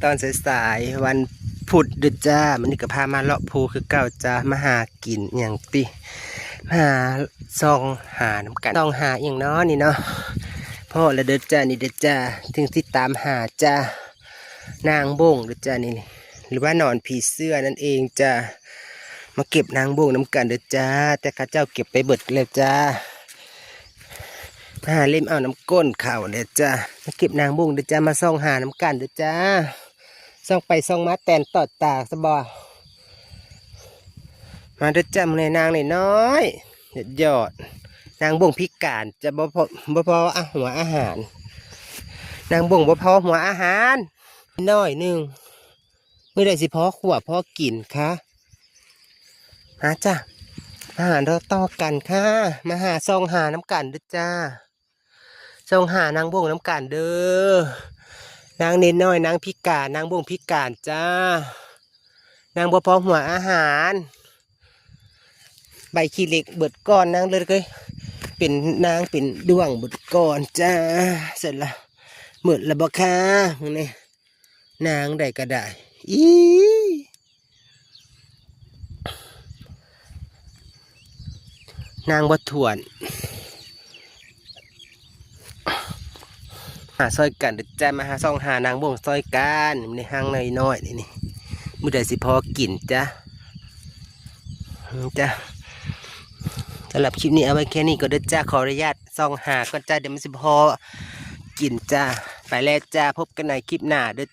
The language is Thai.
ตอนสายๆวันพุธเด้อจ้ามันนี่ก็พามาเลาะภูคือเก่าจ้ามาหากินอย่างติมาหาซองหาน้ำกันซองหาอย่างน้อนี่เนาะพ่อและเด้อจ้านี่เด้อจ้าถึงที่ตามหาจ้านางบงเด้อจ้านี่หรือว่านอนผีเสื้อนั่นเองจ้ามาเก็บนางบงน้ำกันเด้อจ้าแต่ข้าเจ้าเก็บไปเบิดแล้วจ้ามาหาเล่มเอาน้ำก้นเข่าเด้อจ้ามาเก็บนางบงเด้อจ้ามาซองหาน้ำกันเด้อจ้าส่องไปส่องมาแตนตอดตาสบอมาเด้อจ้าในนางในน้อยเด็ดยอดนางบ่งพิการจะบ่พอหัวอาหารนางบ่งบ่พอหัวอาหารน้อยหนึ่งไม่ได้สิพอขวบพอกินค่ะมาจ้ามาหาเราต่อกันค่ะมาหาซองหาน้ำกันเด้อจ้าซองหานางบ่งน้ำกันเด้อนางเน้นน้อยนางพิการนางบ่งพิการจ้านางบ่พอหัวอาหารใบขี้เหล็กเบิดก้อนนางเลยเป็นนางเป็นดวงเบิดก้อนจ้าเสร็จละหมดละบ่ค่ะนี่นางได้ก็ได้อีนางบ่ถ่วนหาซอยกันเดี๋ยวจะมาหาซองหานางบ่งซอยกันในห้างน้อยนี่มือใดสิพอกินจ้ะจ้ะสำหรับคลิปนี้เอาไว้แค่นี้ก็เด้อจ้าขออนุญาตซองหาก็จ้าเดี๋ยวมันสิพอกินจ้าไปแล้วจ้าพบกันในคลิปหน้าเด้อ